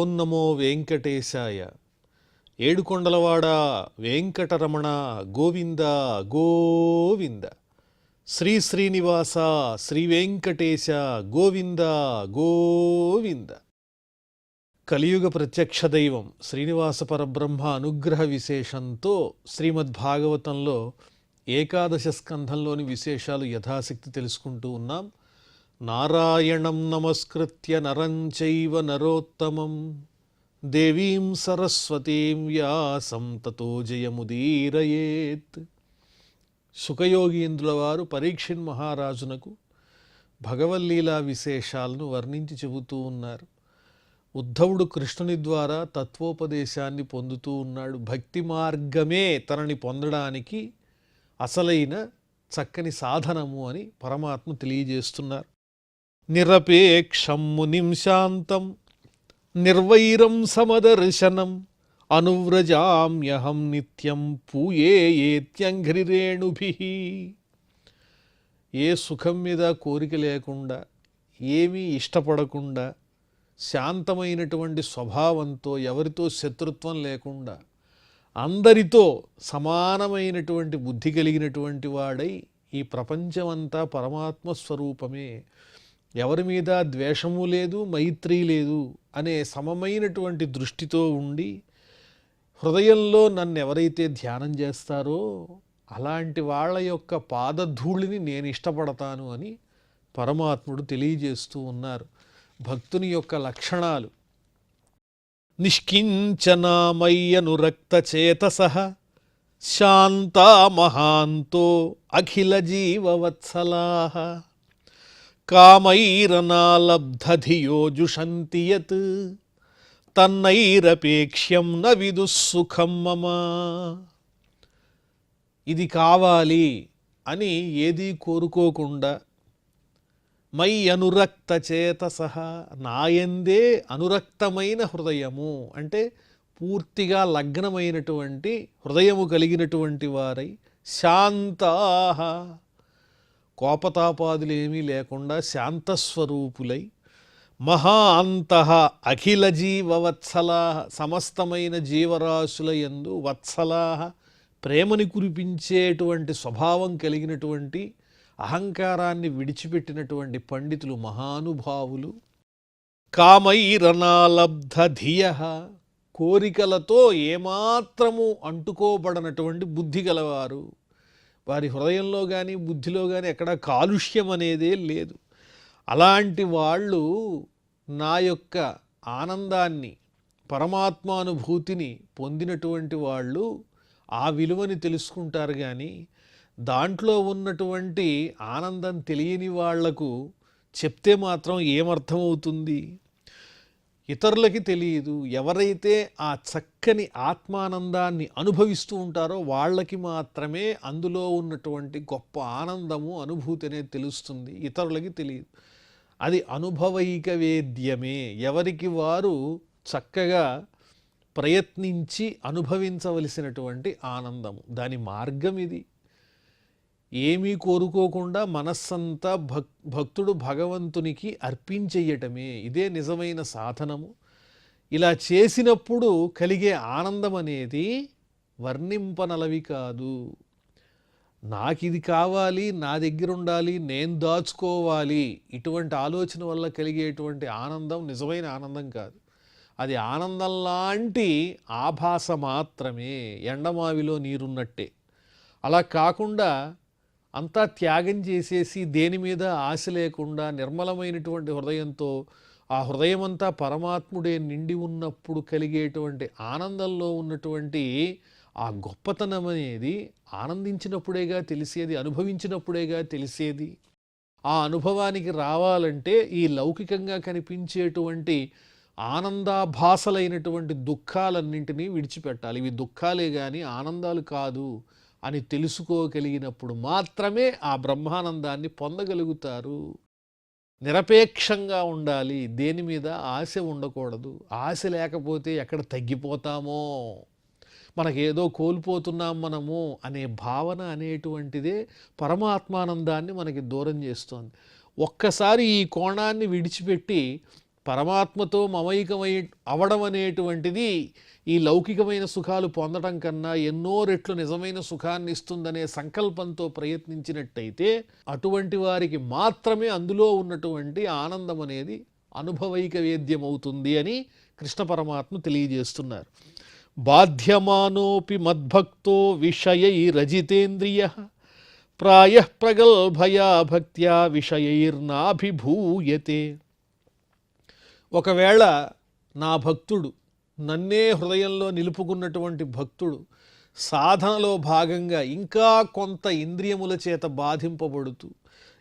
ఓం నమో వెంకటేశాయ. ఏడుకొండలవాడ వెంకటరమణ గోవింద గోవింద. శ్రీ శ్రీనివాస శ్రీ వెంకటేశ గోవింద గోవింద. కలియుగ ప్రత్యక్ష దైవం శ్రీనివాస పరబ్రహ్మ అనుగ్రహ విశేషంతో శ్రీమద్భాగవతంలో ఏకాదశ స్కంధంలోని విశేషాలు యథాశక్తి తెలుసుకుంటూ ఉన్నాం. నారాయణం నమస్కృత్య నరం చైవ నరోత్తమం దేవీం సరస్వతీం వ్యాసం తతో జయముదీరయేత్. శుకయోగీంద్రుల వారు పరీక్షిన్ మహారాజునకు భగవల్లీలా విశేషాలను వర్ణించి చెబుతూ ఉన్నారు. ఉద్ధవుడు కృష్ణుని ద్వారా తత్వోపదేశాన్ని పొందుతూ ఉన్నాడు. భక్తి మార్గమే తనని పొందడానికి అసలైన చక్కని సాధనము అని పరమాత్మ తెలియజేస్తున్నారు. నిరపేక్షం మునిం శాంతం నిర్వైరం సమదర్శనం అనువ్రజామ్యహం నిత్యం పూయేత్యంఘ్రిరేణుభిః. ఏ సుఖం మీద కోరిక లేకుండా, ఏమీ ఇష్టపడకుండా, శాంతమైనటువంటి స్వభావంతో, ఎవరితో శత్రుత్వం లేకుండా, అందరితో సమానమైనటువంటి బుద్ధి కలిగినటువంటి వాడై ఈ ప్రపంచమంతా పరమాత్మ స్వరూపమే, ఎవరి మీద ద్వేషము లేదు, మైత్రి లేదు అనే సమమైనటువంటి దృష్టితో ఉండి హృదయంలో నన్ను ఎవరైతే ధ్యానం చేస్తారో అలాంటి వాళ్ళ యొక్క పాదధూళిని నేను ఇష్టపడతాను అని పరమాత్ముడు తెలియజేస్తూ ఉన్నారు. భక్తుని యొక్క లక్షణాలు: నిష్కించనామయ్యనురక్తచేతసః శాంతా మహాంతో అఖిల జీవవత్సలాః కామైరనాలబ్ధధియో జుషంతి యత్ తన్నైరపేక్ష్యం న విదుఃసుఖం మమ. ఇది కావాలి అని ఏదీ కోరుకోకుండా, మై అనురక్త చేతసః, నాయందే అనురక్తమైన హృదయము అంటే పూర్తిగా లగ్నమైనటువంటి హృదయము కలిగినటువంటి వారై, శాంతాః కోపతాపాదులు ఏమీ లేకుండా శాంతస్వరూపులై, మహాంతః అఖిల జీవవత్సలాః సమస్తమైన జీవరాశుల యందు వత్సలాః ప్రేమని కురిపించేటువంటి స్వభావం కలిగినటువంటి, అహంకారాన్ని విడిచిపెట్టినటువంటి పండితులు, మహానుభావులు. కామైరనాలబ్ధ ధియః కోరికలతో ఏమాత్రము అంటుకోబడనటువంటి బుద్ధి గలవారు. వారి హృదయంలో కానీ బుద్ధిలో కానీ ఎక్కడా కాలుష్యం అనేదే లేదు. అలాంటి వాళ్ళు నా యొక్క ఆనందాన్ని, పరమాత్మానుభూతిని పొందినటువంటి వాళ్ళు ఆ విలువని తెలుసుకుంటారు. కానీ దాంట్లో ఉన్నటువంటి ఆనందం తెలియని వాళ్లకు చెప్తే మాత్రం ఏమర్థమవుతుంది? ఇతరులకి తెలియదు. ఎవరైతే ఆ చక్కని ఆత్మానందాన్ని అనుభవిస్తూ ఉంటారో వాళ్ళకి మాత్రమే అందులో ఉన్నటువంటి గొప్ప ఆనందము, అనుభూతి అనేది తెలుస్తుంది. ఇతరులకి తెలియదు. అది అనుభవైక వేద్యమే. ఎవరికి వారు చక్కగా ప్రయత్నించి అనుభవించవలసినటువంటి ఆనందము. దాని మార్గం ఇది. ఏమీ కోరుకోకుండా మనస్సంతా భక్తుడు భగవంతునికి అర్పించేయటమే. ఇదే నిజమైన సాధనము. ఇలా చేసినప్పుడు కలిగే ఆనందం అనేది వర్ణింపనలవి కాదు. నాకు ఇది కావాలి, నా దగ్గర ఉండాలి, నేను దాచుకోవాలి, ఇటువంటి ఆలోచన వల్ల కలిగేటువంటి ఆనందం నిజమైన ఆనందం కాదు. అది ఆనందం లాంటి ఆభాస మాత్రమే, ఎండమావిలో నీరున్నట్టే. అలా కాకుండా అంతా త్యాగం చేసేసి దేని మీద ఆశ లేకుండా నిర్మలమైనటువంటి హృదయంతో, ఆ హృదయమంతా పరమాత్ముడే నిండి ఉన్నప్పుడు కలిగేటువంటి ఆనందంలో ఉన్నటువంటి ఆ గొప్పతనం అనేది ఆనందించినప్పుడేగా తెలిసేది, అనుభవించినప్పుడేగా తెలిసేది. ఆ అనుభవానికి రావాలంటే ఈ లౌకికంగా కనిపించేటువంటి ఆనందాభాసలైనటువంటి దుఃఖాలన్నింటినీ విడిచిపెట్టాలి. ఇవి దుఃఖాలే కానీ ఆనందాలు కాదు అని తెలుసుకోగలిగినప్పుడు మాత్రమే ఆ బ్రహ్మానందాన్ని పొందగలుగుతారు. నిరపేక్షంగా ఉండాలి, దేని మీద ఆశ ఉండకూడదు. ఆశ లేకపోతే ఎక్కడ తగ్గిపోతామో, మనకేదో కోల్పోతున్నాం మనము అనే భావన అనేటువంటిదే పరమాత్మానందాన్ని మనకి దూరం చేస్తోంది. ఒక్కసారి ఈ కోణాన్ని విడిచిపెట్టి పరమాత్మతో మమైకమై అవడం అనేటువంటిది ఈ లౌకికమైన సుఖాలు పొందడం కన్నా ఎన్నో రెట్లు నిజమైన సుఖాన్ని ఇస్తుందనే సంకల్పంతో ప్రయత్నించినట్టయితే అటువంటి వారికి మాత్రమే అందులో ఉన్నటువంటి ఆనందం అనేది అనుభవైక వేద్యమవుతుంది అని కృష్ణ పరమాత్మ తెలియజేస్తున్నారు. బాధ్యమానోపి మద్భక్తో విషయైరజితేంద్రియ ప్రాయః ప్రగల్భయా భక్త్యా విషయైర్నాభిభూయతే. ఒకవేళ నా భక్తుడు, నన్నే హృదయంలో నిలుపుకున్నటువంటి భక్తుడు సాధనలో భాగంగా ఇంకా కొంత ఇంద్రియముల చేత బాధింపబడుతూ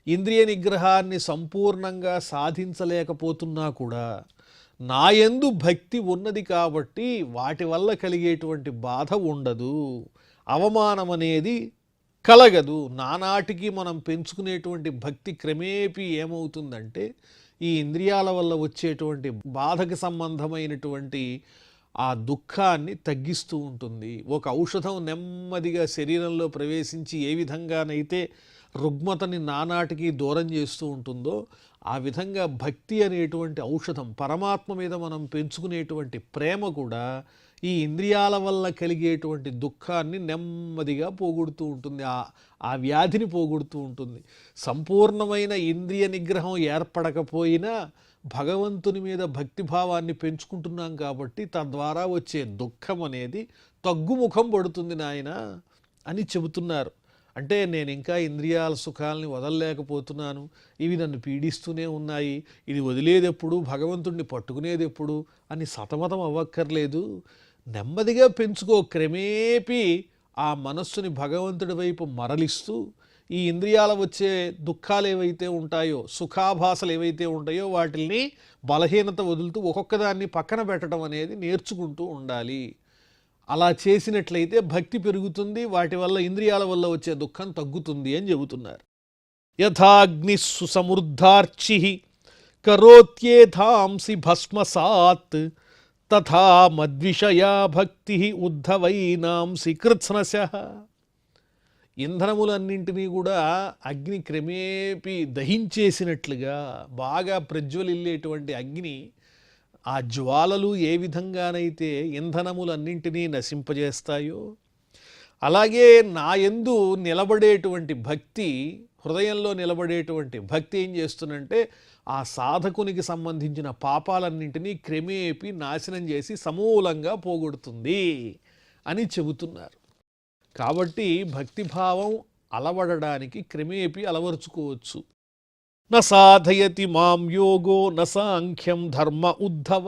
ఇంద్రియ నిగ్రహాన్ని సంపూర్ణంగా సాధించలేకపోతున్నా కూడా నాయందు భక్తి ఉన్నది కాబట్టి వాటి వల్ల కలిగేటువంటి బాధ ఉండదు, అవమానం అనేది కలగదు. నానాటికి మనం పెంచుకునేటువంటి భక్తి క్రమేపీ ఏమవుతుందంటే ఈ ఇంద్రియాల వల్ల వచ్చేటువంటి బాధకు సంబంధమైనటువంటి ఆ దుఃఖాన్ని తగ్గిస్తూ ఉంటుంది. ఒక ఔషధం నెమ్మదిగా శరీరంలో ప్రవేశించి ఏ విధంగానైతే రుగ్మతని నానాటికి దూరం చేస్తూ ఉంటుందో ఆ విధంగా భక్తి అనేటువంటి ఔషధం, పరమాత్మ మీద మనం పెంచుకునేటువంటి ప్రేమ కూడా ఈ ఇంద్రియాల వల్ల కలిగేటువంటి దుఃఖాన్ని నెమ్మదిగా పోగొడుతూ ఉంటుంది, ఆ వ్యాధిని పోగొడుతూ ఉంటుంది. సంపూర్ణమైన ఇంద్రియ నిగ్రహం ఏర్పడకపోయినా భగవంతుని మీద భక్తిభావాన్ని పెంచుకుంటున్నాం కాబట్టి తద్వారా వచ్చే దుఃఖం అనేది తగ్గుముఖం పడుతుంది నాయన అని చెబుతున్నారు. అంటే నేను ఇంకా ఇంద్రియాల సుఖాలని వదలలేకపోతున్నాను, ఇవి నన్ను పీడిస్తూనే ఉన్నాయి, ఇది వదిలేదెప్పుడు, భగవంతుడిని పట్టుకునేది ఎప్పుడు అని సతమతం అవ్వక్కర్లేదు. నెమ్మదిగా పెంచుకో, క్రమేపీ ఆ మనస్సుని భగవంతుడి వైపు మరలిస్తూ ఈ ఇంద్రియాల వచ్చే దుఃఖాలు ఏవైతే ఉంటాయో, సుఖాభాసలు ఏవైతే ఉంటాయో వాటిల్ని బలహీనత వదులుతూ ఒక్కొక్కదాన్ని పక్కన పెట్టడం అనేది నేర్చుకుంటూ ఉండాలి. అలా చేసినట్లయితే భక్తి పెరుగుతుంది, వాటి వల్ల ఇంద్రియాల వల్ల వచ్చే దుఃఖం తగ్గుతుంది అని చెబుతున్నారు. యథాగ్ని సుసమృద్ధార్చి కరోత్యేధాంసి భస్మసాత్ తథా మద్విషయా భక్తి ఉద్ధవైనాంసి కృత్స్నశః. ఇంధనములన్నింటినీ కూడా అగ్ని క్రమేపీ దహించేసినట్లుగా బాగా ప్రజ్వలిల్లేటువంటి అగ్ని, ఆ జ్వాలలు ఏ విధంగానైతే ఇంధనములన్నింటినీ నశింపజేస్తాయో అలాగే నా యందు నిలబడేటువంటి భక్తి, హృదయంలో నిలబడేటువంటి భక్తి ఏం చేస్తుందంటే ఆ సాధకునికి సంబంధించిన పాపాలన్నింటినీ క్రమేపీ నాశనం చేసి సమూలంగా పోగొడుతుంది అని చెబుతున్నారు. కాబట్టి భక్తిభావం అలవడడానికి క్రమేపీ అలవరుచుకోవచ్చు. న సాధయతి మాం యోగో న సాంఖ్యం ధర్మ ఉద్ధవ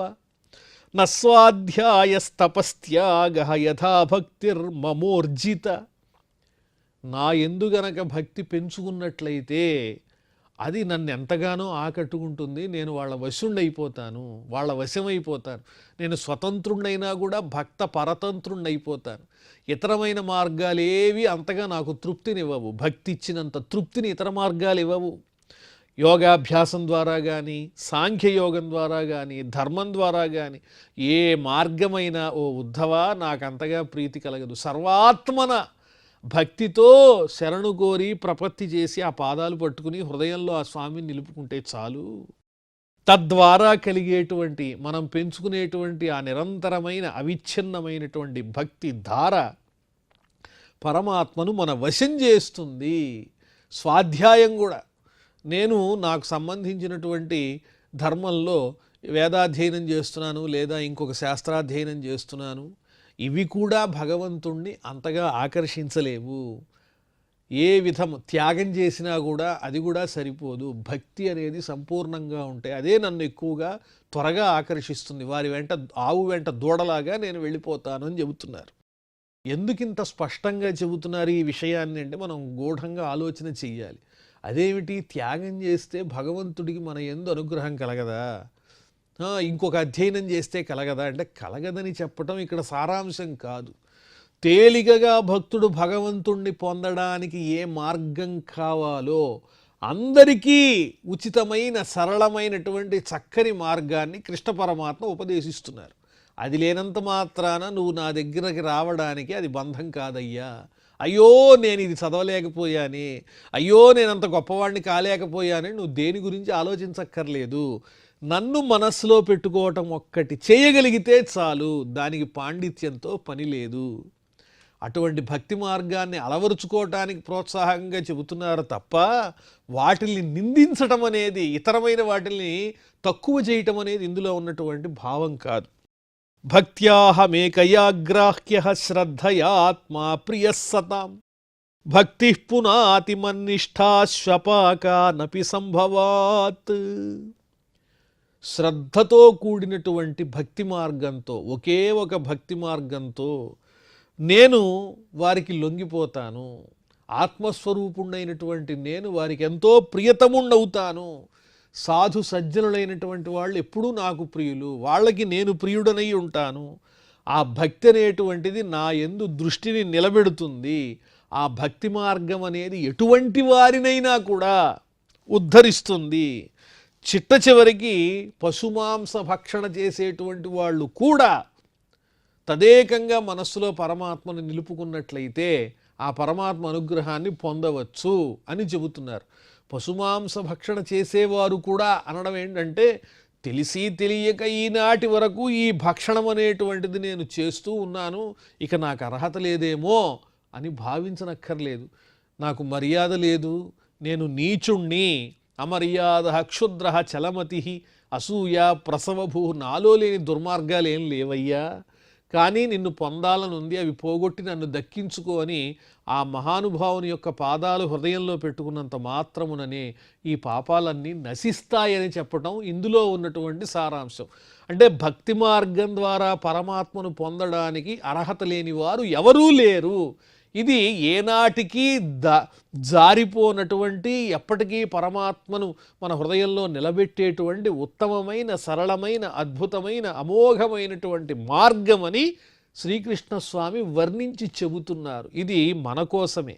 న స్వాధ్యాయస్తపస్త్యాగః యథా భక్తిర్మమోర్జిత. నా యందు గనక భక్తి పెంచుకున్నట్లయితే అది నన్ను ఎంతగానో ఆకట్టుకుంటుంది, నేను వాళ్ళ వశుండైపోతాను, వాళ్ళ వశమైపోతాను. నేను స్వతంత్రుణ్ణైనా కూడా భక్త పరతంత్రుణ్ణైపోతాను. ఇతరమైన మార్గాలు ఏవి అంతగా నాకు తృప్తినివ్వవు, భక్తి ఇచ్చినంత తృప్తిని ఇతర మార్గాలు ఇవ్వవు. యోగాభ్యాసం ద్వారా కానీ, సాంఖ్యయోగం ద్వారా కానీ, ధర్మం ద్వారా కానీ ఏ మార్గమైనా ఓ ఉద్ధవా నాకంతగా ప్రీతి కలగదు. సర్వాత్మన భక్తితో శరణు కోరి ప్రపత్తి చేసి ఆ పాదాలు పట్టుకుని హృదయంలో ఆ స్వామిని నిలుపుకుంటే చాలు. తద్వారా కలిగేటువంటి మనం పెంచుకునేటువంటి ఆ నిరంతరమైన అవిచ్ఛిన్నమైనటువంటి భక్తి ధార పరమాత్మను మన వశం చేస్తుంది. స్వాధ్యాయం కూడా, నేను నాకు సంబంధించినటువంటి ధర్మంలో వేదాధ్యయనం చేస్తున్నాను లేదా ఇంకొక శాస్త్రాధ్యయనం చేస్తున్నాను, ఇవి కూడా భగవంతుణ్ణి అంతగా ఆకర్షించలేవు. ఏ విధం త్యాగం చేసినా కూడా అది కూడా సరిపోదు. భక్తి అనేది సంపూర్ణంగా ఉంటే అదే నన్ను ఎక్కువగా త్వరగా ఆకర్షిస్తుంది. వారి వెంట ఆవు వెంట దూడలాగా నేను వెళ్ళిపోతాను అని చెబుతున్నారు. ఎందుకింత స్పష్టంగా చెబుతున్నారు ఈ విషయాన్ని అంటే మనం గూఢంగా ఆలోచన చెయ్యాలి. అదేమిటి, త్యాగం చేస్తే భగవంతుడికి మన యందు అనుగ్రహం కలగదా, ఇంకొక అధ్యయనం చేస్తే కలగదా అంటే కలగదని చెప్పటం ఇక్కడ సారాంశం కాదు. తేలికగా భక్తుడు భగవంతుణ్ణి పొందడానికి ఏ మార్గం కావాలో అందరికీ ఉచితమైన సరళమైనటువంటి చక్కని మార్గాన్ని కృష్ణ పరమాత్మ ఉపదేశిస్తున్నారు. అది లేనంత మాత్రాన నువ్వు నా దగ్గరికి రావడానికి అది బంధం కాదయ్యా. అయ్యో నేను ఇది చదవలేకపోయానే, అయ్యో నేనంత గొప్పవాడిని కాలేకపోయానని నువ్వు దేని గురించి ఆలోచించక్కర్లేదు. నన్ను మనస్సులో పెట్టుకోవటం ఒక్కటి చేయగలిగితే చాలు, దానికి పాండిత్యంతో పని లేదు. అటువంటి భక్తి మార్గాన్ని అలవరుచుకోవటానికి ప్రోత్సాహంగా చెబుతున్నారు తప్ప వాటిని నిందించటం అనేది, ఇతరమైన వాటిని తక్కువ చేయటం అనేది ఇందులో ఉన్నటువంటి భావం కాదు. భక్త్యాహమేకయాగ్రాహ్య శ్రద్ధయాత్మా ప్రియస్సతాం భక్తి పునాతి మన్నిష్టాశ్వపాకానపి సంభవాత్. శ్రద్ధతో కూడినటువంటి భక్తి మార్గంతో, ఒకే ఒక భక్తి మార్గంతో నేను వారికి లొంగిపోతాను, ఆత్మస్వరూపుణ్ణైనటువంటి నేను వారికి ఎంతో ప్రియతముండవుతాను. సాధు సజ్జనులైనటువంటి వాళ్ళు ఎప్పుడూ నాకు ప్రియులు, వాళ్ళకి నేను ప్రియుడనై ఉంటాను. ఆ భక్తి అనేటువంటిది నా యందు దృష్టిని నిలబెడుతుంది. ఆ భక్తి మార్గం అనేది ఎటువంటి వారినైనా కూడా ఉద్ధరిస్తుంది. చిట్ట చివరికి పశుమాంస భక్షణ చేసేటువంటి వాళ్ళు కూడా తదేకంగా మనస్సులో పరమాత్మను నిలుపుకున్నట్లయితే ఆ పరమాత్మ అనుగ్రహాన్ని పొందవచ్చు అని చెబుతున్నారు. పశుమాంస భక్షణ చేసేవారు కూడా అనడం ఏంటంటే, తెలిసి తెలియక ఈనాటి వరకు ఈ భక్షణం అనేటువంటిది నేను చేస్తూ ఉన్నాను, ఇక నాకు అర్హత లేదేమో అని భావించనక్కర్లేదు. నాకు మర్యాద లేదు, నేను నీచుణ్ణి, అమర్యాద క్షుద్ర చలమతి అసూయ ప్రసవభూ, నాలో లేని దుర్మార్గాలు ఏం లేవయ్యా, కానీ నిన్ను పొందాలనుంది, అవి పోగొట్టి నన్ను దక్కించుకో అని ఆ మహానుభావుని యొక్క పాదాలు హృదయంలో పెట్టుకున్నంత మాత్రముననే ఈ పాపాలన్నీ నశిస్తాయని చెప్పటం ఇందులో ఉన్నటువంటి సారాంశం. అంటే భక్తి మార్గం ద్వారా పరమాత్మను పొందడానికి అర్హత లేని వారు ఎవరూ లేరు. ఇది ఏనాటికి జారిపోనటువంటి, ఎప్పటికీ పరమాత్మను మన హృదయంలో నిలబెట్టేటువంటి ఉత్తమమైన, సరళమైన, అద్భుతమైన, అమోఘమైనటువంటి మార్గమని శ్రీకృష్ణస్వామి వర్ణించి చెబుతున్నారు. ఇది మన కోసమే.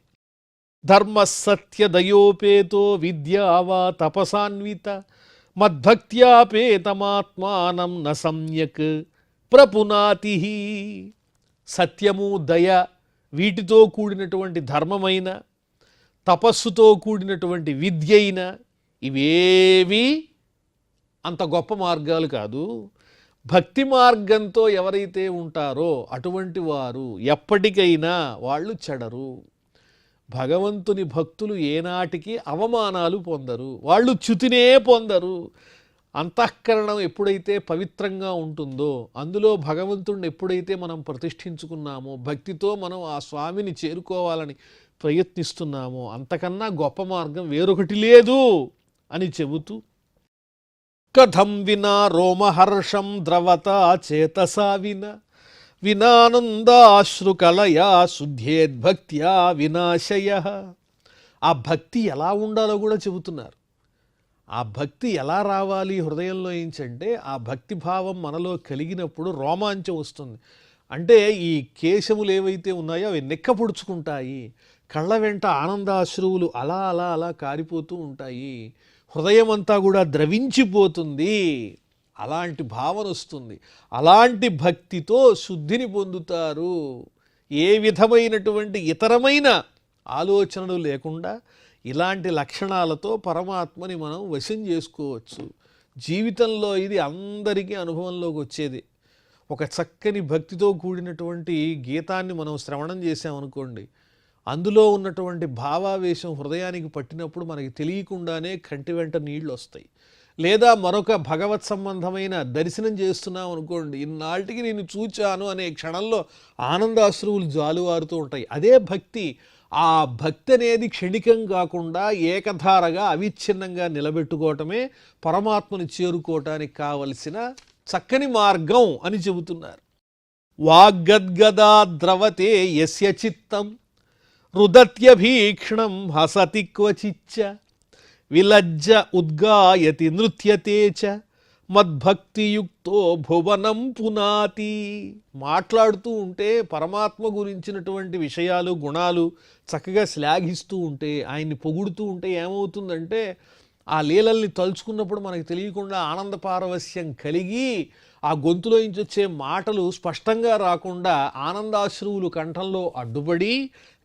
ధర్మ సత్య దయోపేతో విద్యావా తపసాన్విత మద్భక్త్యాపేతమాత్మానం న సమ్యక్ ప్రపునాతి. సత్యము, దయ, వీటితో కూడినటువంటి ధర్మమైన, తపస్సుతో కూడినటువంటి విద్య అయిన, ఇవేవి అంత గొప్ప మార్గాలు కాదు. భక్తి మార్గంతో ఎవరైతే ఉంటారో అటువంటి వారు ఎప్పటికైనా వాళ్ళు చెడరు. భగవంతుని భక్తులు ఏనాటికి అవమానాలు పొందరు, వాళ్ళు చ్యుతినే పొందరు. అంతఃకరణం ఎప్పుడైతే పవిత్రంగా ఉంటుందో, అందులో భగవంతుడిని ఎప్పుడైతే మనం ప్రతిష్ఠించుకున్నామో, భక్తితో మనం ఆ స్వామిని చేరుకోవాలని ప్రయత్నిస్తున్నామో, అంతకన్నా గొప్ప మార్గం వేరొకటి లేదు అని చెబుతూ, కథం వినా రోమహర్షం ద్రవతా చేతసా వినానందాశ్రుకలయా శుద్ధేద్భక్త్యా వినాశయ. ఆ భక్తి ఎలా ఉండాలో కూడా చెబుతున్నారు. ఆ భక్తి ఎలా రావాలి హృదయంలో ఏంచంటే, ఆ భక్తి భావం మనలో కలిగినప్పుడు రోమాంచం వస్తుంది. అంటే ఈ కేశములు ఏవైతే ఉన్నాయో అవి నిక్కపొడుచుకుంటాయి, కళ్ళ వెంట ఆనందాశ్రువులు అలా అలా అలా కారిపోతూ ఉంటాయి, హృదయం అంతా కూడా ద్రవించిపోతుంది. అలాంటి భావన వస్తుంది. అలాంటి భక్తితో శుద్ధిని పొందుతారు. ఏ విధమైనటువంటి ఇతరమైన ఆలోచనలు లేకుండా ఇలాంటి లక్షణాలతో పరమాత్మని మనం వశం చేసుకోవచ్చు. జీవితంలో ఇది అందరికీ అనుభవంలోకి వచ్చేది. ఒక చక్కని భక్తితో కూడినటువంటి గీతాన్ని మనం శ్రవణం చేసామనుకోండి, అందులో ఉన్నటువంటి భావావేశం హృదయానికి పట్టినప్పుడు మనకి తెలియకుండానే కంటి వెంట నీళ్ళు వస్తాయి. లేదా మరొక భగవత్ సంబంధమైన దర్శనం చేస్తున్నాం అనుకోండి, ఇన్నాళ్ళకి నేను చూచాను అనే క్షణంలో ఆనందాశ్రువులు జాలువారుతూ ఉంటాయి. అదే భక్తి. ఆ భక్తి అనేది క్షణికం కాకుండా ఏకధారగా అవిచ్ఛిన్నంగా నిలబెట్టుకోవటమే పరమాత్మను చేరుకోవటానికి కావలసిన చక్కని మార్గం అని చెబుతున్నారు. వాగ్గద్గదా ద్రవతే యస్య చిత్తం రుదత్యభీక్షణం హసతి క్వచిచ్చ విలజ్జ ఉద్గాయతి నృత్యతే చ మద్భక్తియుక్తో భువనం పునాతి. మాట్లాడుతూ ఉంటే పరమాత్మ గురించినటువంటి విషయాలు, గుణాలు చక్కగా శ్లాఘిస్తూ ఉంటే, ఆయన్ని పొగుడుతూ ఉంటే ఏమవుతుందంటే, ఆ లీలల్ని తలుచుకున్నప్పుడు మనకు తెలియకుండా ఆనంద పారవస్యం కలిగి ఆ గొంతులో నుంచి వచ్చే మాటలు స్పష్టంగా రాకుండా ఆనందాశ్రువులు కంఠంలో అడ్డుపడి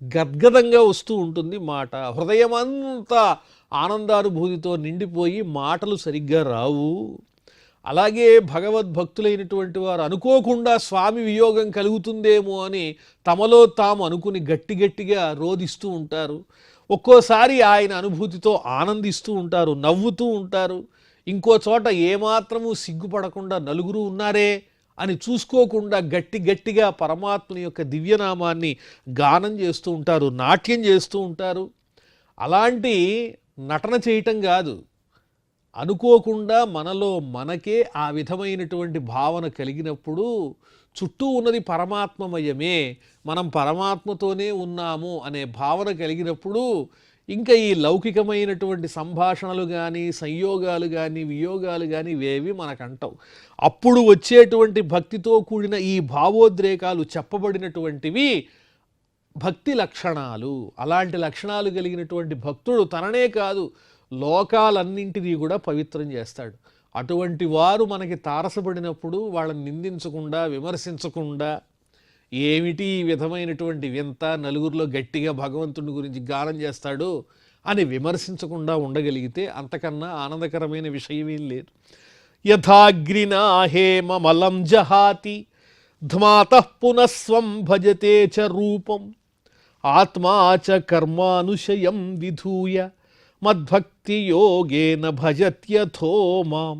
గద్గదంగా వస్తూ ఉంటుంది మాట. హృదయమంతా ఆనందానుభూతితో నిండిపోయి మాటలు సరిగ్గా రావు. అలాగే భగవద్భక్తులైనటువంటి వారు అనుకోకుండా స్వామి వియోగం కలుగుతుందేమో అని తమలో తాము అనుకుని గట్టిగా రోదిస్తూ ఉంటారు. ఒక్కోసారి ఆయన అనుభూతితో ఆనందిస్తూ ఉంటారు, నవ్వుతూ ఉంటారు. ఇంకో చోట ఏమాత్రము సిగ్గుపడకుండా నలుగురు ఉన్నారే అని చూసుకోకుండా గట్టిగా పరమాత్మని యొక్క దివ్యనామాన్ని గానం చేస్తూ ఉంటారు, నాట్యం చేస్తూ ఉంటారు. అలాంటి నటన చేయటం కాదు, అనుకోకుండా మనలో మనకే ఆ విధమైనటువంటి భావన కలిగినప్పుడు చుట్టూ ఉన్నది పరమాత్మమయమే, మనం పరమాత్మతోనే ఉన్నాము అనే భావన కలిగినప్పుడు ఇంకా ఈ లౌకికమైనటువంటి సంభాషణలు కానీ, సంయోగాలు కానీ, వియోగాలు కానీ ఇవేవి మనకంటవు. అప్పుడు వచ్చేటువంటి భక్తితో కూడిన ఈ భావోద్రేకాలు చెప్పబడినటువంటివి భక్తి లక్షణాలు. అలాంటి లక్షణాలు కలిగినటువంటి భక్తుడు తననే కాదు లోకాలన్నింటినీ కూడా పవిత్రం చేస్తాడు. అటువంటి వారు మనకి తారసపడినప్పుడు వాళ్ళని నిందించకుండా, విమర్శించకుండా, ఏమిటి ఈ విధమైనటువంటి వింత, నలుగురిలో గట్టిగా భగవంతుడి గురించి గానం చేస్తాడు అని విమర్శించకుండా ఉండగలిగితే అంతకన్నా ఆనందకరమైన విషయమేం లేదు. యథాగ్రినా హేమమలం జహాతి ధ్మాతః పునఃస్వం భజతే చ రూపం ఆత్మా చ కర్మానుశయం విధూయ మద్భక్తి యోగేన భజత్యథో మాం.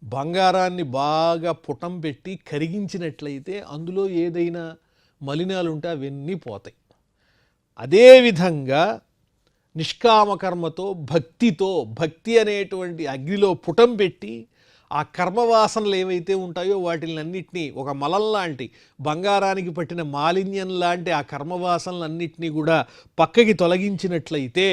బంగారాన్ని బాగా పుటం పెట్టి కరిగించినట్లయితే అందులో ఏదైనా మలినాలుంటే అవన్నీ పోతాయి. అదేవిధంగా నిష్కామకర్మతో భక్తితో, భక్తి అనేటువంటి అగ్నిలో పుటం పెట్టి ఆ కర్మవాసనలు ఏవైతే ఉంటాయో వాటిలన్నింటినీ ఒక మలం లాంటి, బంగారానికి పట్టిన మాలిన్యం లాంటి ఆ కర్మవాసనలన్నింటినీ కూడా పక్కకి తొలగించినట్లయితే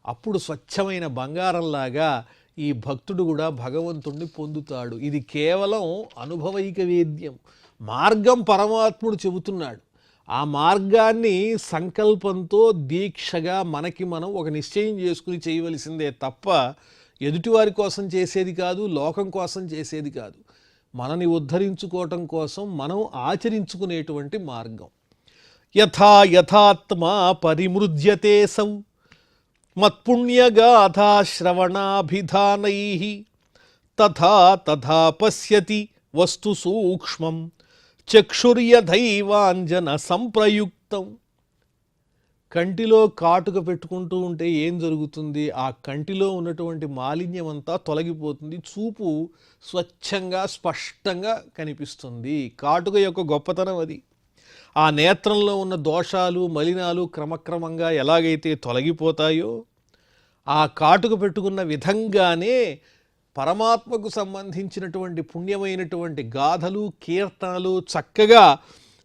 అప్పుడు స్వచ్ఛమైన బంగారంలాగా ఈ భక్తుడు కూడా భగవంతుణ్ణి పొందుతాడు. ఇది కేవలం అనుభవైక వేద్యం. మార్గం పరమాత్ముడు చెబుతున్నాడు. ఆ మార్గాన్ని సంకల్పంతో, దీక్షగా మనకి మనం ఒక నిశ్చయం చేసుకుని చేయవలసిందే తప్ప ఎదుటివారి కోసం చేసేది కాదు, లోకం కోసం చేసేది కాదు. మనని ఉద్ధరించుకోవటం కోసం మనం ఆచరించుకునేటువంటి మార్గం. యథా యథాత్మా పరిమృజ్యతే సౌ మత్పుణ్యగాథా శ్రవణాభిధానైః తథా తథా పశ్యతి వస్తు సూక్ష్మం చక్షుర్యథైవాంజన సంప్రయుక్తం. కంటిలో కాటుక పెట్టుకుంటూ ఉంటే ఏం జరుగుతుంది? ఆ కంటిలో ఉన్నటువంటి మాలిన్యం అంతా తొలగిపోతుంది, చూపు స్వచ్ఛంగా స్పష్టంగా కనిపిస్తుంది. కాటుక యొక్క గొప్పతనం అది. ఆ నేత్రంలో ఉన్న దోషాలు, మలినాలు క్రమక్రమంగా ఎలాగైతే తొలగిపోతాయో ఆ కాటుక పెట్టుకున్న విధంగానే పరమాత్మకు సంబంధించినటువంటి పుణ్యమైనటువంటి గాథలు, కీర్తనలు చక్కగా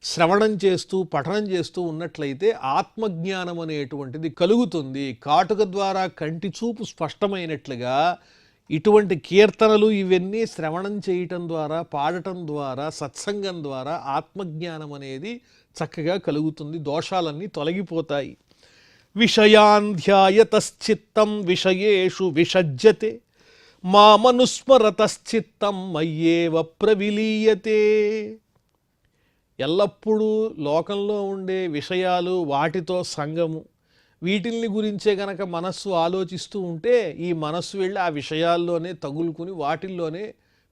శ్రవణం చేస్తూ, పఠనం చేస్తూ ఉన్నట్లయితే ఆత్మజ్ఞానం అనేటువంటిది కలుగుతుంది. కాటుక ద్వారా కంటి చూపు స్పష్టమైనట్లుగా ఇటువంటి కీర్తనలు ఇవన్నీ శ్రవణం చేయటం ద్వారా, పాడటం ద్వారా, సత్సంగం ద్వారా ఆత్మజ్ఞానం అనేది చక్కగా కలుగుతుంది. దోషాలన్నీ తొలగిపోతాయి. విషయాన్ధ్యాయతశ్చిత్తం విషయేషు విషజ్యతే మామనుస్మరతశ్చిత్తం మయ్యేవ ప్రవిలీయతే. ఎల్లప్పుడూ లోకంలో ఉండే విషయాలు, వాటితో సంగము, వీటిల్ని గురించే గనక మనస్సు ఆలోచిస్తూ ఉంటే ఈ మనస్సు వెళ్ళి ఆ విషయాల్లోనే తగులుకుని వాటిల్లోనే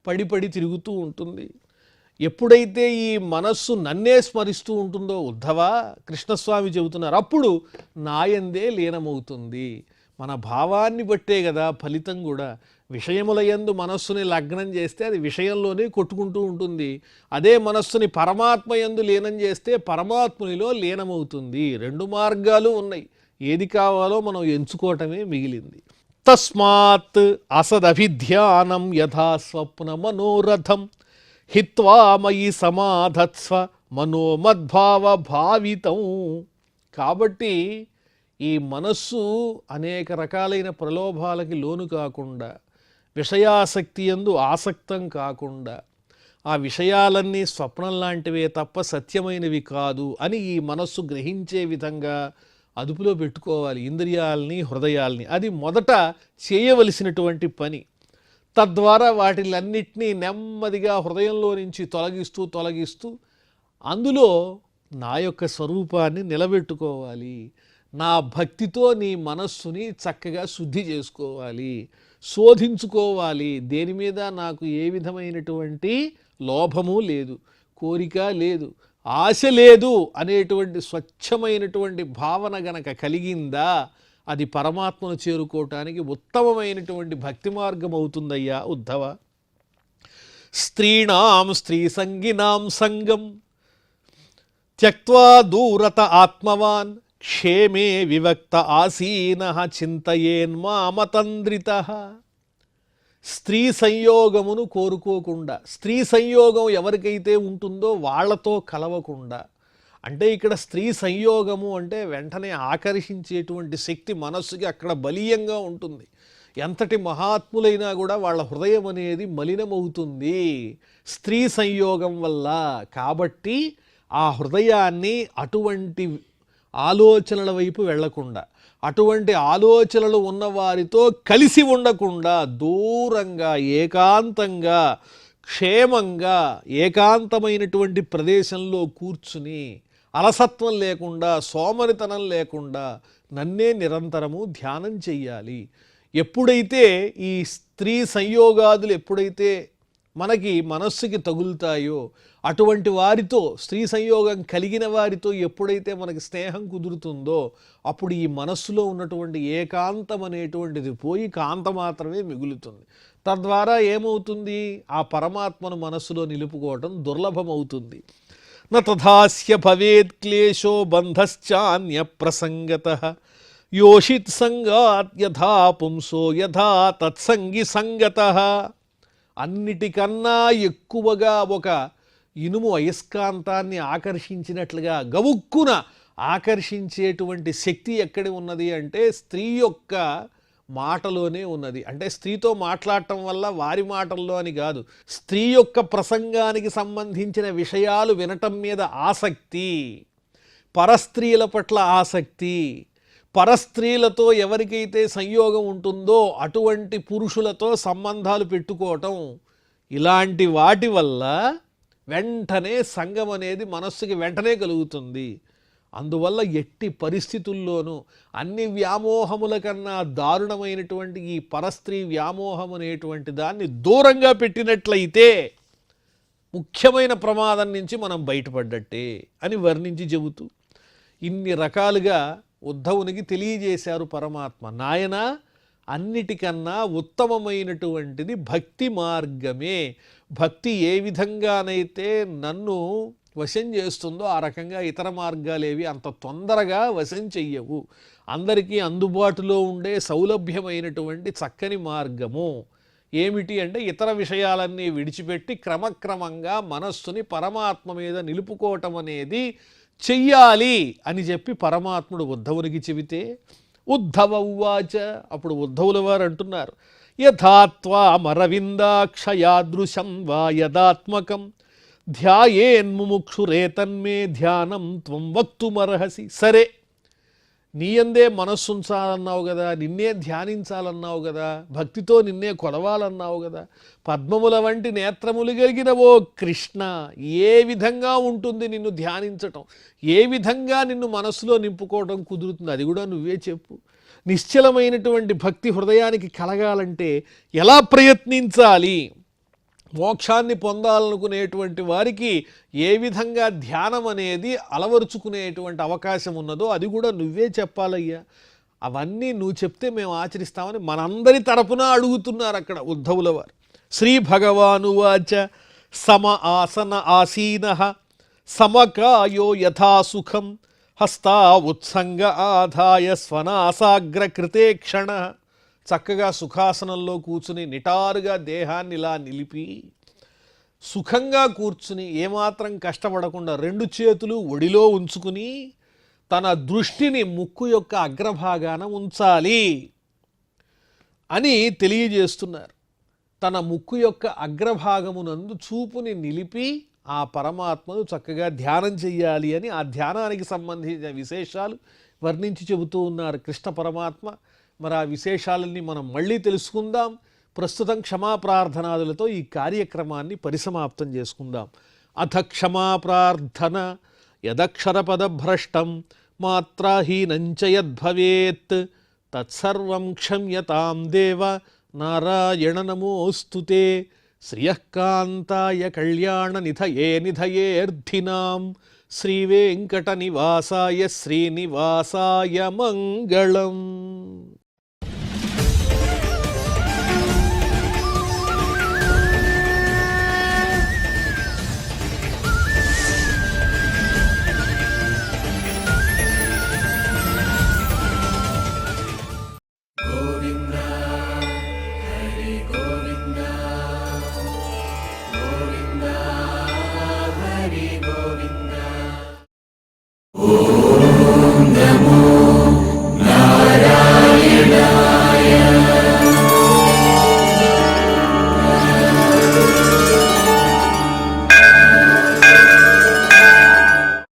పడి తిరుగుతూ ఉంటుంది. ఎప్పుడైతే ఈ మనస్సు నన్నే స్మరిస్తూ ఉంటుందో ఉద్ధవా, కృష్ణస్వామి చెబుతున్నారు, అప్పుడు నాయందే లీనమవుతుంది. మన భావాన్ని బట్టే కదా ఫలితం కూడా. విషయముల యందు మనస్సుని లగ్నం చేస్తే అది విషయంలోనే కొట్టుకుంటూ ఉంటుంది. అదే మనస్సుని పరమాత్మ యందు లీనం చేస్తే పరమాత్మునిలో లీనమవుతుంది. రెండు మార్గాలు ఉన్నాయి. ఏది కావాలో మనం ఎంచుకోవటమే మిగిలింది. తస్మాత్ అసదభిధ్యానం యథా స్వప్న మనోరథం హిత్వా మయి సమాధత్స్వ మనోమద్భావ భావితం. కాబట్టి ఈ మనస్సు అనేక రకాలైన ప్రలోభాలకి లోను కాకుండా, విషయాసక్తి యందు ఆసక్తం కాకుండా, ఆ విషయాలన్నీ స్వప్నం లాంటివే తప్ప సత్యమైనవి కాదు అని ఈ మనస్సు గ్రహించే విధంగా అదుపులో పెట్టుకోవాలి ఇంద్రియాలని, హృదయాల్ని. అది మొదట చేయవలసినటువంటి పని. తద్వారా వాటిలన్నిటినీ నెమ్మదిగా హృదయంలో నుంచి తొలగిస్తూ తొలగిస్తూ అందులో నా యొక్క స్వరూపాన్ని నిలబెట్టుకోవాలి. నా భక్తితో నీ మనస్సుని చక్కగా శుద్ధి చేసుకోవాలి, శోధించుకోవాలి. దేని మీద నాకు ఏ విధమైనటువంటి లోభము లేదు, కోరిక లేదు, ఆశ లేదు అనేటువంటి స్వచ్ఛమైనటువంటి భావన గనక కలిగిందా అది పరమాత్మను చేరుకోవటానికి ఉత్తమమైనటువంటి భక్తి మార్గం అవుతుందయ్యా ఉద్ధవ. స్త్రీణాం స్త్రీ సంగినాం సంగం త్యక్త్వా దూరత ఆత్మవాన్ క్షేమే వివక్త ఆసీనః చింతయేన్మామతంద్రితః. స్త్రీ సంయోగమును కోరుకోకుండా, స్త్రీ సంయోగం ఎవరికైతే ఉంటుందో వాళ్లతో కలవకుండా, అంటే ఇక్కడ స్త్రీ సంయోగము అంటే వెంటనే ఆకర్షించేటువంటి శక్తి మనస్సుకి అక్కడ బలీయంగా ఉంటుంది. ఎంతటి మహాత్ములైనా కూడా వాళ్ళ హృదయం అనేది మలినమవుతుంది స్త్రీ సంయోగం వల్ల. కాబట్టి ఆ హృదయాన్ని అటువంటి ఆలోచనల వైపు వెళ్లకుండా, అటువంటి ఆలోచనలు ఉన్నవారితో కలిసి ఉండకుండా దూరంగా ఏకాంతంగా క్షేమంగా ఏకాంతమైనటువంటి ప్రదేశంలో కూర్చుని అలసత్వం లేకుండా సోమరితనం లేకుండా నన్నే నిరంతరము ధ్యానం చెయ్యాలి. ఎప్పుడైతే ఈ స్త్రీ సంయోగాదులు ఎప్పుడైతే మనకి మనస్సుకి తగులుతాయో, అటువంటి వారితో స్త్రీ సంయోగం కలిగిన వారితో ఎప్పుడైతే మనకి స్నేహం కుదురుతుందో అప్పుడు ఈ మనస్సులో ఉన్నటువంటి ఏకాంతం అనేటువంటిది పోయి కాంత మాత్రమే మిగులుతుంది. తద్వారా ఏమవుతుంది, ఆ పరమాత్మను మనస్సులో నిలుపుకోవటం దుర్లభమవుతుంది. న తథాస్య భవేత్ క్లేశో బంధశ్చాన్య ప్రసంగతః యోషిత్ సంగాత్ యథా పుంసో యథా తత్సంగి సంగతః. అన్నిటికన్నా ఎక్కువగా ఒక ఇనుము అయస్కాంతాన్ని ఆకర్షించినట్లుగా గవుక్కున ఆకర్షించేటువంటి శక్తి ఎక్కడ ఉన్నది అంటే స్త్రీ యొక్క మాటలోనే ఉన్నది. అంటే స్త్రీతో మాట్లాడటం వల్ల వారి మాటల్లో అని కాదు, స్త్రీ యొక్క ప్రసంగానికి సంబంధించిన విషయాలు వినటం మీద ఆసక్తి, పరస్త్రీల పట్ల ఆసక్తి, పరస్త్రీలతో ఎవరికైతే సంయోగం ఉంటుందో అటువంటి పురుషులతో సంబంధాలు పెట్టుకోవటం, ఇలాంటి వాటి వల్ల వెంటనే సంగం అనేది మనస్సుకి వెంటనే కలుగుతుంది. అందువల్ల ఎట్టి పరిస్థితుల్లోనూ అన్ని వ్యామోహముల కన్నా దారుణమైనటువంటి ఈ పరస్త్రీ వ్యామోహం అనేటువంటి దాన్ని దూరంగా పెట్టినట్లయితే ముఖ్యమైన ప్రమాదం నుంచి మనం బయటపడ్డట్టే అని వర్ణించి చెబుతూ ఇన్ని రకాలుగా ఉద్ధవునికి తెలియజేశారు పరమాత్మ. నాయన, అన్నిటికన్నా ఉత్తమమైనటువంటిది భక్తి మార్గమే. భక్తి ఏ విధంగానైతే నన్ను వశం చేస్తుందో ఆ రకంగా ఇతర మార్గాలేవి అంత తొందరగా వశం చెయ్యవు. అందరికీ అందుబాటులో ఉండే సౌలభ్యమైనటువంటి చక్కని మార్గము ఏమిటి అంటే ఇతర విషయాలన్నీ విడిచిపెట్టి క్రమక్రమంగా మనస్సుని పరమాత్మ మీద నిలుపుకోవటం అనేది చెయ్యాలి అని చెప్పి పరమాత్ముడు ఉద్ధవునికి చెబితే ఉద్ధవ ఉవాచ, అప్పుడు ఉద్ధవుల వారు అంటున్నారు, యథాత్వామరవిందాక్షయాదృశం వా యదాత్మకం ధ్యాయేన్ముముక్షురేతన్మే ధ్యానం త్వం వక్తుమర్హసి. సరే, నీయందే మనస్సుంచాలన్నావు కదా, నిన్నే ధ్యానించాలన్నావు కదా, భక్తితో నిన్నే కొలవాలన్నావు కదా, పద్మముల వంటి నేత్రములు కలిగిన ఓ కృష్ణ, ఏ విధంగా ఉంటుంది నిన్ను ధ్యానించటం, ఏ విధంగా నిన్ను మనస్సులో నింపుకోవటం కుదురుతుంది, అది కూడా నువ్వే చెప్పు. నిశ్చలమైనటువంటి భక్తి హృదయానికి కలగాలంటే ఎలా ప్రయత్నించాలి, మోక్షాన్ని పొందాలనుకునేటువంటి వారికి ఏ విధంగా ధ్యానం అనేది అలవరుచుకునేటువంటి అవకాశం ఉన్నదో అది కూడా నువ్వే చెప్పాలయ్యా. అవన్నీ నువ్వు చెప్తే మేము ఆచరిస్తామని మనందరి తరపున అడుగుతున్నారు అక్కడ ఉద్ధవుల వారు. శ్రీ భగవానువాచ సమ ఆసన ఆసీనః సమకాయో యథాసుఖం హస్తా ఉత్సంగ ఆధాయ స్వనాసాగ్రకృతే క్షణ. చక్కగా సుఖాసనంలో కూర్చుని నిటారుగా దేహాన్ని ఇలా నిలిపి సుఖంగా కూర్చుని ఏమాత్రం కష్టపడకుండా రెండు చేతులు ఒడిలో ఉంచుకుని తన దృష్టిని ముక్కు యొక్క అగ్రభాగాన ఉంచాలి అని తెలియజేస్తున్నారు. తన ముక్కు యొక్క అగ్రభాగమునందు చూపుని నిలిపి ఆ పరమాత్మను చక్కగా ధ్యానం చెయ్యాలి అని ఆ ధ్యానానికి సంబంధించిన విశేషాలు వర్ణించి చెబుతూ ఉన్నారు కృష్ణ పరమాత్మ. మరి ఆ విశేషాలన్నీ మనం మళ్ళీ తెలుసుకుందాం. ప్రస్తుతం క్షమాప్రార్థనాదులతో ఈ కార్యక్రమాన్ని పరిసమాప్తం చేసుకుందాం. అథ క్షమాప్రార్థన యదక్షరపదభ్రష్టం మాత్రాహీనంచ యద్భవేత్ తత్సర్వం క్షమ్యతాం దేవ నారాయణ నమోస్తుతే. శ్రియఃకాంతాయ కళ్యాణ నిధయే నిధయేర్థినాం శ్రీవేంకట నివాసాయ శ్రీనివాసాయ మంగళం.